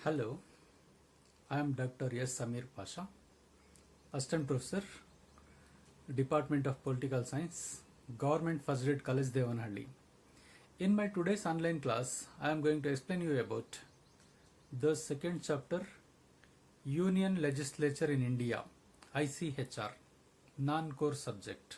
Hello, I am Dr. S. Samir Pasha, Assistant Professor, Department of Political Science, Government First Grade College Devanhalli. In my today's online class, I am going to explain you about the second chapter, Union Legislature in India, ICHR, non-core subject.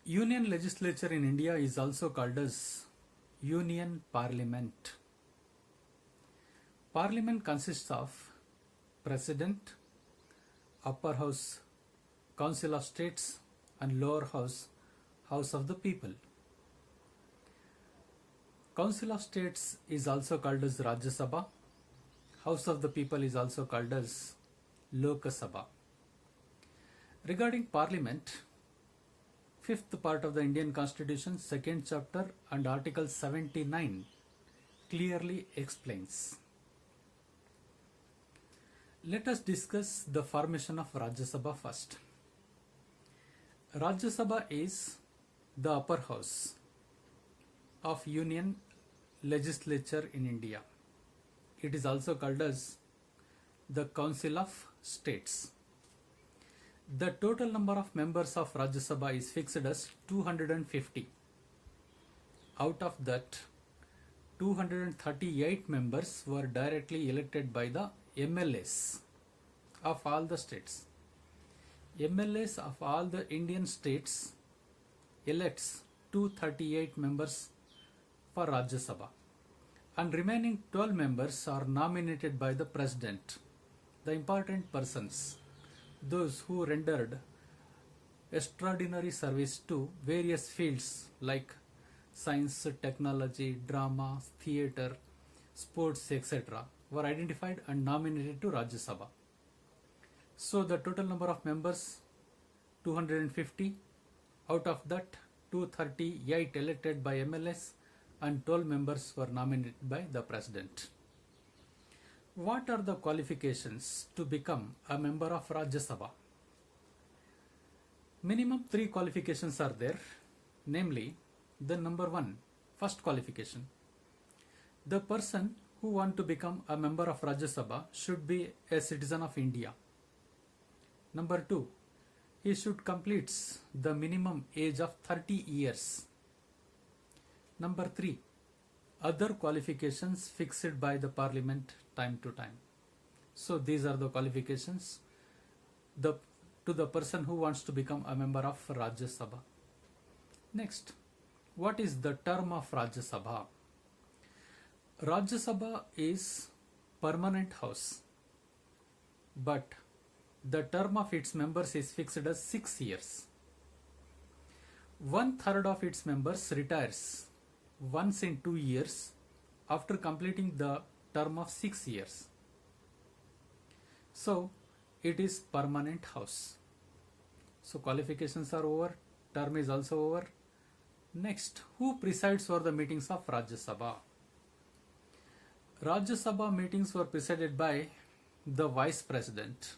Union Legislature in India is also called as Union Parliament. Parliament consists of President, Upper House, Council of States, and Lower House, House of the People. Council of States is also called as Rajya Sabha. House of the People is also called as Lok Sabha. Regarding Parliament, fifth part of the Indian Constitution, second chapter and Article 79 clearly explains. Let us discuss the formation of Rajya Sabha first. Rajya Sabha is the upper house of Union Legislature in India. It is also called as the Council of States. The total number of members of Rajya Sabha is fixed as 250. Out of that, 238 members were directly elected by the MLAs of all the states. MLAs of all the Indian states elects 238 members for Rajya Sabha, and remaining 12 members are nominated by the President, the important persons, those who rendered extraordinary service to various fields like science, technology, drama, theatre, sports, etc. were identified and nominated to Rajya Sabha. So the total number of members 250, out of that 238 elected by MLAs and 12 members were nominated by the President. What are the qualifications to become a member of Rajya Sabha? Minimum 3 qualifications are there, namely the number 1, first qualification. The person who want to become a member of Rajya Sabha should be a citizen of India. Number 2, he should complete the minimum age of 30 years. Number 3, other qualifications fixed by the Parliament time to time. So these are the qualifications to the person who wants to become a member of Rajya Sabha. Next, what is the term of Rajya Sabha? Rajya Sabha is permanent house, but the term of its members is fixed as 6 years. 1/3 of its members retires once in 2 years after completing the term of 6 years. So it is permanent house. So qualifications are over, term is also over. Next, who presides over the meetings of Rajya Sabha? Rajya Sabha meetings were presided by the Vice President.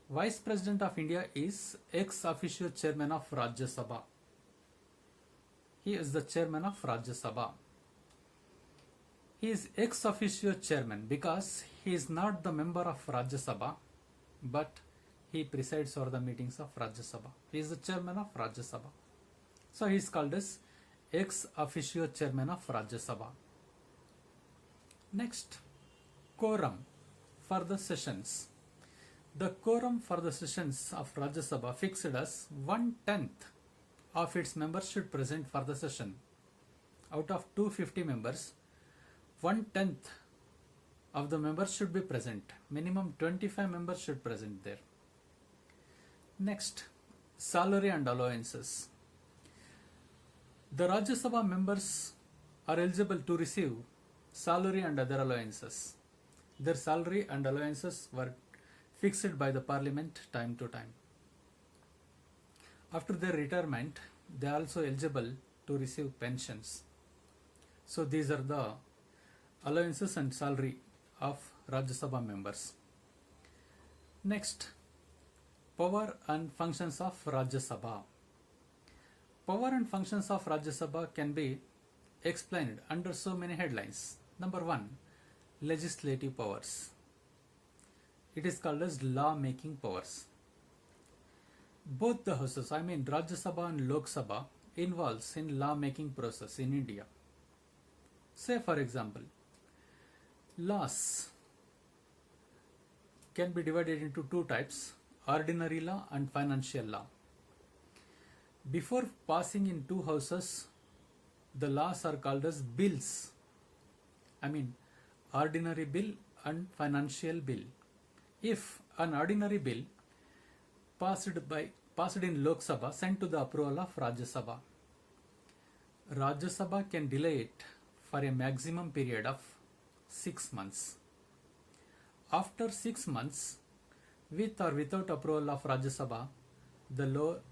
Vice President of India is ex officio chairman of Rajya Sabha. He is the chairman of Rajya Sabha. He is ex officio chairman because he is not the member of Rajya Sabha, but he presides over the meetings of Rajya Sabha. He is the chairman of Rajya Sabha. So he is called as ex officio chairman of Rajya Sabha. Next, quorum for the sessions. The quorum for the sessions of Rajya Sabha fixed as 1/10 of its members should present for the session. Out of 250 members, 1/10 of the members should be present. Minimum 25 members should present there. Next, salary and allowances. The Rajya Sabha members are eligible to receive salary and other allowances. Their salary and allowances were fixed by the Parliament time to time. After their retirement, they are also eligible to receive pensions. So these are the allowances and salary of Rajya Sabha members. Next, power and functions of Rajya Sabha. Power and functions of Rajya Sabha can be explained under so many headlines. Number one, legislative powers. It is called as law making powers. Both the houses, I mean Rajya Sabha and Lok Sabha, involves in law making process in India. Say for example, laws can be divided into two types, ordinary law and financial law. Before passing in two houses, the laws are called as bills. I mean ordinary bill and financial bill. If an ordinary bill passed in Lok Sabha sent to the approval of Rajya Sabha, Rajya Sabha can delay it for a maximum period of 6 months. After 6 months, with or without approval of Rajya Sabha, the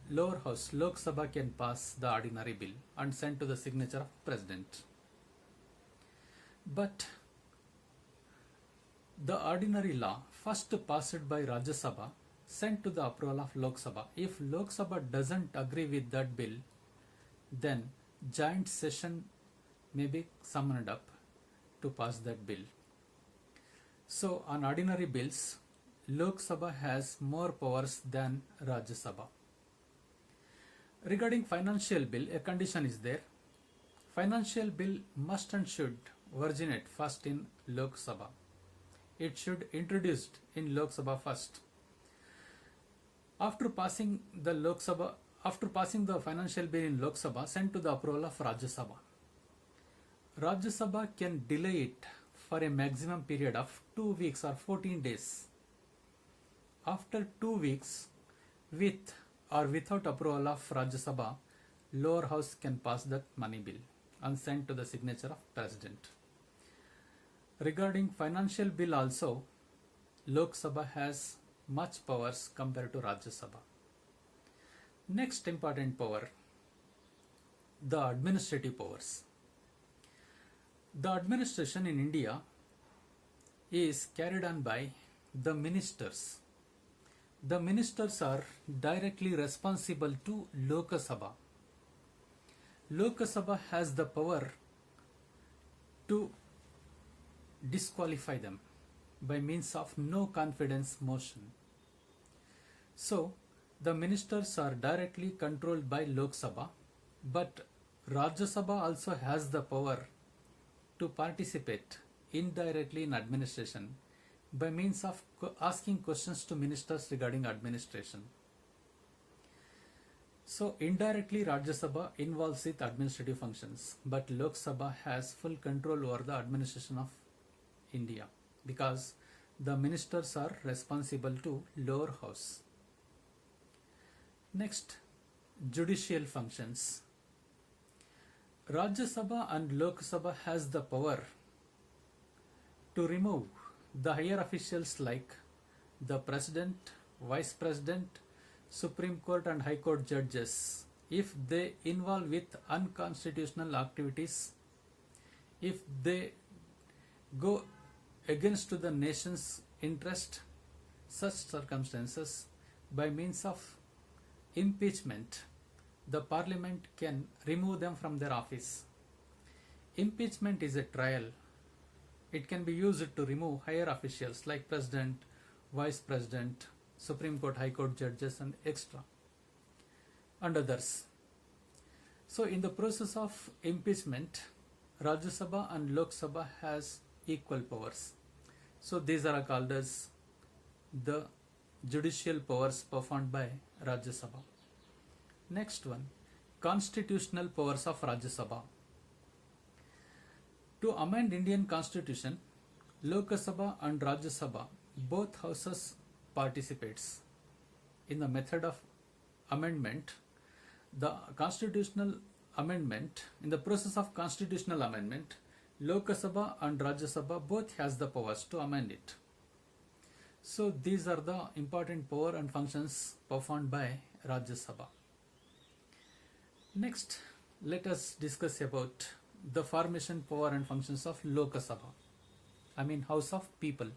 lower house, Lok Sabha, can pass the ordinary bill and send to the signature of President. But the ordinary law first passed by Rajya Sabha sent to the approval of Lok Sabha. If Lok Sabha doesn't agree with that bill, then joint session may be summoned up to pass that bill. So on ordinary bills, Lok Sabha has more powers than Rajya Sabha. Regarding financial bill, a condition is there. Financial bill must and should originate first in Lok Sabha. It should introduced in Lok Sabha first. After passing the financial bill in Lok Sabha, sent to the approval of Rajya Sabha. Rajya Sabha can delay it for a maximum period of 2 weeks or 14 days. After 2 weeks, with or without approval of Rajya Sabha, lower house can pass that money bill and send to the signature of President. Regarding financial bill also, Lok Sabha has much powers compared to Rajya Sabha. Next important power, the administrative powers. The administration in India is carried on by the ministers. The ministers are directly responsible to Lok Sabha. Lok Sabha has the power to disqualify them by means of no confidence motion. So, the ministers are directly controlled by Lok Sabha, but Rajya Sabha also has the power to participate indirectly in administration by means of asking questions to ministers regarding administration. So indirectly Rajya Sabha involves with administrative functions, but Lok Sabha has full control over the administration of India because the ministers are responsible to lower house. Next, judicial functions. Rajya Sabha and Lok Sabha has the power to remove the higher officials like the President, Vice President, Supreme Court and High Court judges if they involve with unconstitutional activities, if they go against to the nation's interest. Such circumstances, by means of impeachment, the Parliament can remove them from their office. Impeachment is a trial. It can be used to remove higher officials like President, Vice President, Supreme Court, High Court judges and extra and others. So in the process of impeachment, Rajya Sabha and Lok Sabha has equal powers. So these are called as the judicial powers performed by Rajya Sabha. Next one, constitutional powers of Rajya Sabha. To amend Indian Constitution, Lok Sabha and Rajya Sabha, both houses participates in the method of amendment. The constitutional amendment, in the process of constitutional amendment, Lok Sabha and Rajya Sabha both has the powers to amend it. So these are the important power and functions performed by Rajya Sabha. Next, let us discuss about the formation, power and functions of Lok Sabha. I mean House of People.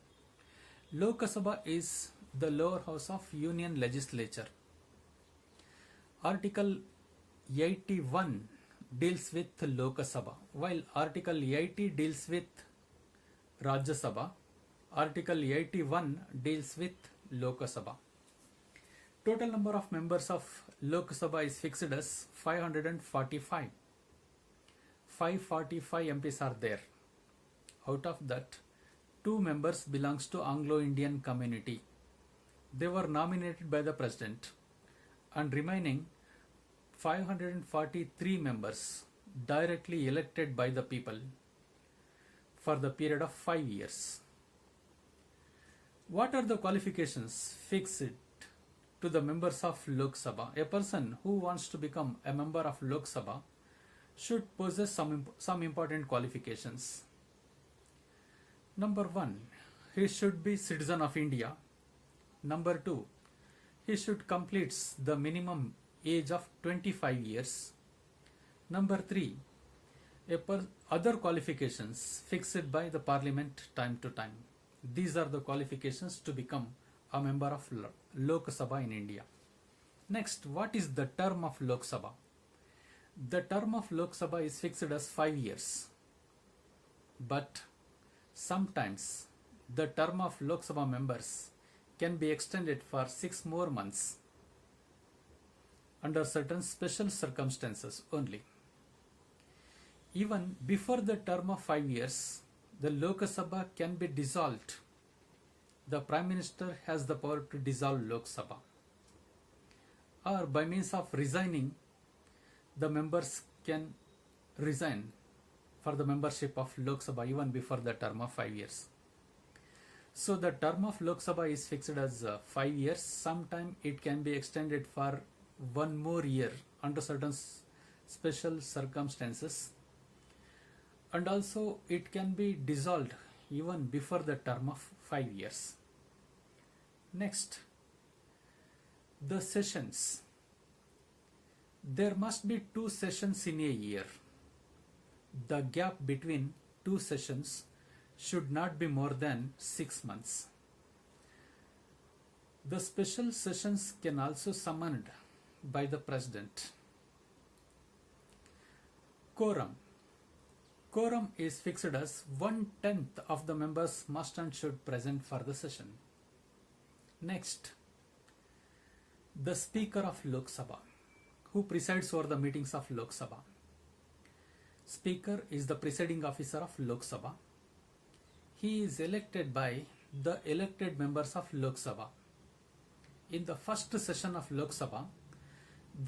Lok Sabha is the lower house of Union Legislature. Article 81 deals with Lok Sabha, while Article 80 deals with Rajya Sabha. Article 81 deals with Lok Sabha. Total number of members of Lok Sabha is fixed as 545. 545 MPs are there. Out of that, 2 members belongs to Anglo-Indian community. They were nominated by the President, and remaining 543 members directly elected by the people for the period of 5 years. What are the qualifications fixed to the members of Lok Sabha? A person who wants to become a member of Lok Sabha should possess some important qualifications. Number 1, he should be citizen of India. Number 2, he should complete the minimum age of 25 years. Number 3, other qualifications fixed by the Parliament time to time. These are the qualifications to become a member of Lok Sabha in India. Next, what is the term of Lok Sabha? The term of Lok Sabha is fixed as 5 years. But sometimes the term of Lok Sabha members can be extended for 6 more months under certain special circumstances only. Even before the term of 5 years, the Lok Sabha can be dissolved. The Prime Minister has the power to dissolve Lok Sabha. Or by means of resigning, the members can resign for the membership of Lok Sabha even before the term of 5 years. So the term of Lok Sabha is fixed as 5 years. Sometime it can be extended for 1 more year under certain special circumstances. And also it can be dissolved even before the term of 5 years. Next, the sessions. There must be 2 sessions in a year. The gap between 2 sessions should not be more than 6 months. The special sessions can also summoned by the President. Quorum. Quorum is fixed as 1/10 of the members must and should present for the session. Next, the Speaker of Lok Sabha, who presides over the meetings of Lok Sabha. Speaker is the presiding officer of Lok Sabha. He is elected by the elected members of Lok Sabha. In the first session of Lok Sabha,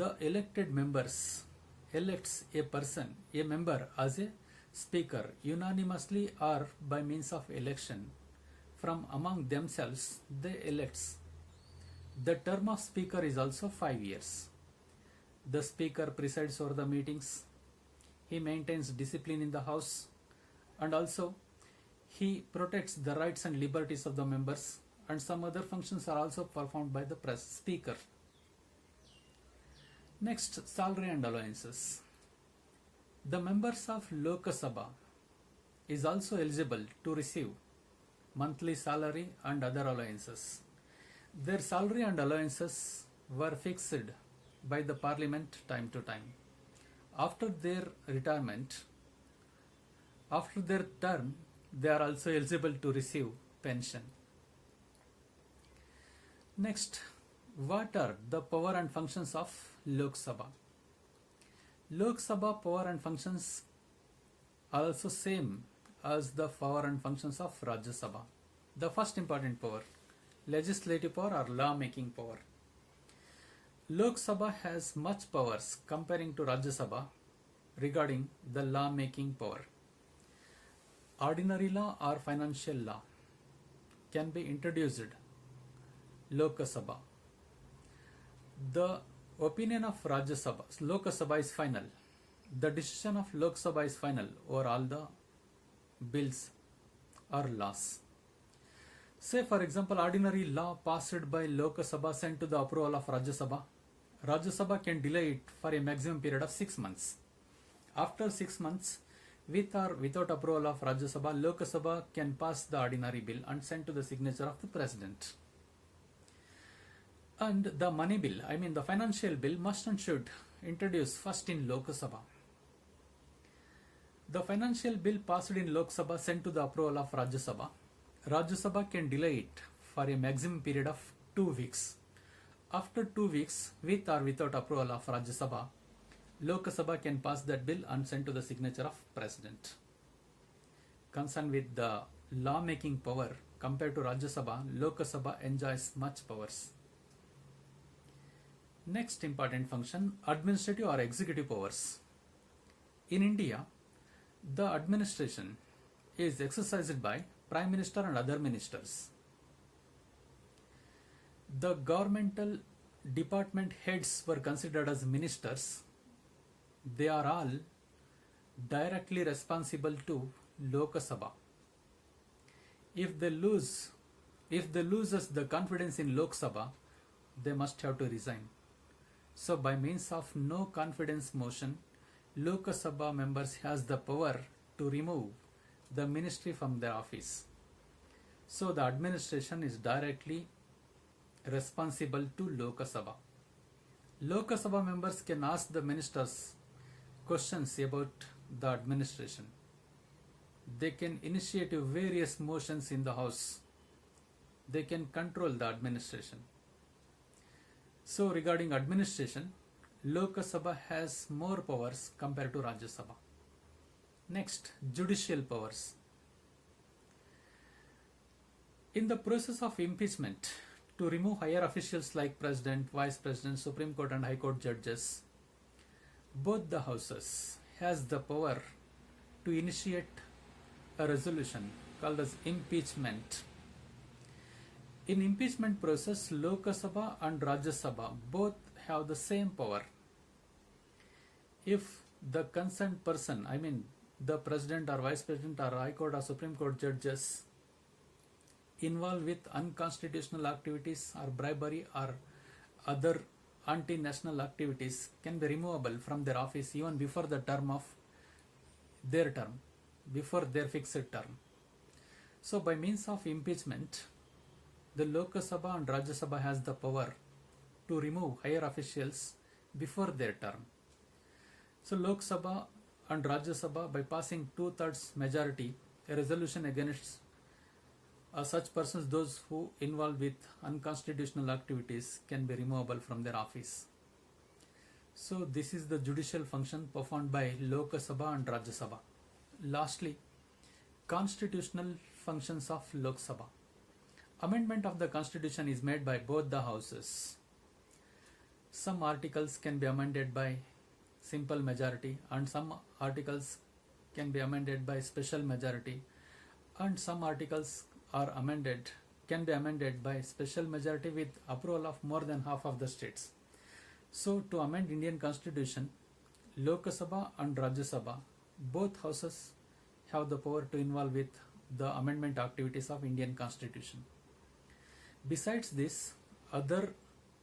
the elected members elects a member as a speaker unanimously or by means of election. From among themselves, they elects. The term of speaker is also 5 years. The speaker presides over the meetings. He maintains discipline in the house, and also he protects the rights and liberties of the members, and some other functions are also performed by the speaker. Next, salary and allowances. The members of Lok Sabha is also eligible to receive monthly salary and other allowances. Their salary and allowances were fixed by the Parliament time to time. After their retirement, after their term, they are also eligible to receive pension. Next, what are the power and functions of Lok Sabha? Lok Sabha power and functions are also same as the power and functions of Rajya Sabha. The first important power, legislative power or law making power. Lok Sabha has much powers comparing to Rajya Sabha regarding the law making power. Ordinary law or financial law can be introduced Lok Sabha. The opinion of Rajya Sabha, Lok Sabha is final. The decision of Lok Sabha is final over all the bills or laws. Say for example, ordinary law passed by Lok Sabha sent to the approval of Rajya Sabha. Rajya Sabha can delay it for a maximum period of 6 months. After 6 months, with or without approval of Rajya Sabha, Lok Sabha can pass the ordinary bill and send to the signature of the President. And the money bill, the financial bill, must and should introduce first in Lok Sabha. The financial bill passed in Lok Sabha sent to the approval of Rajya Sabha. Rajya Sabha can delay it for a maximum period of 2 weeks. After 2 weeks, with or without approval of Rajya Sabha, Lok Sabha can pass that bill and send to the signature of President. Concerned with the law-making power compared to Rajya Sabha, Lok Sabha enjoys much powers. Next important function, administrative or executive powers. In India, the administration is exercised by Prime Minister and other ministers. The governmental department heads were considered as ministers. They are all directly responsible to Lok Sabha. If they loses the confidence in Lok Sabha, they must have to resign. So by means of no confidence motion, Lok Sabha members has the power to remove the ministry from their office. So the administration is directly responsible to Lok Sabha. Lok Sabha members can ask the ministers questions about the administration. They can initiate various motions in the house. They can control the administration. So regarding administration, Lok Sabha has more powers compared to Rajya Sabha. Next, judicial powers. In the process of impeachment, to remove higher officials like President, Vice President, Supreme Court and High Court judges, both the houses has the power to initiate a resolution called as impeachment. In impeachment process, Lok Sabha and Rajya Sabha both have the same power. If the concerned person, I mean the President or Vice President or High Court or Supreme Court judges involved with unconstitutional activities or bribery or other anti-national activities, can be removable from their office even before the term of their term, before their fixed term. So by means of impeachment, the Lok Sabha and Rajya Sabha has the power to remove higher officials before their term. So Lok Sabha and Rajya Sabha, by passing 2/3 majority, a resolution against such persons, those who involved with unconstitutional activities, can be removable from their office. So this is the judicial function performed by Lok Sabha and Rajya Sabha. Lastly, constitutional functions of Lok Sabha. Amendment of the constitution is made by both the houses. Some articles can be amended by simple majority and some articles can be amended by special majority, and some articles can be amended by special majority with approval of more than half of the states. So to amend Indian Constitution, Lok Sabha and Rajya Sabha, both houses have the power to involve with the amendment activities of Indian Constitution. Besides this, other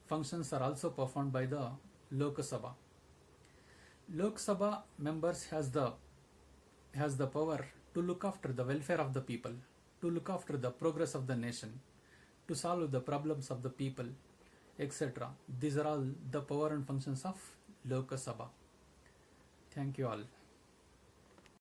functions are also performed by the Lok Sabha. Lok Sabha members has the power to look after the welfare of the people, to look after the progress of the nation, to solve the problems of the people, etc. These are all the power and functions of Lok Sabha. Thank you all.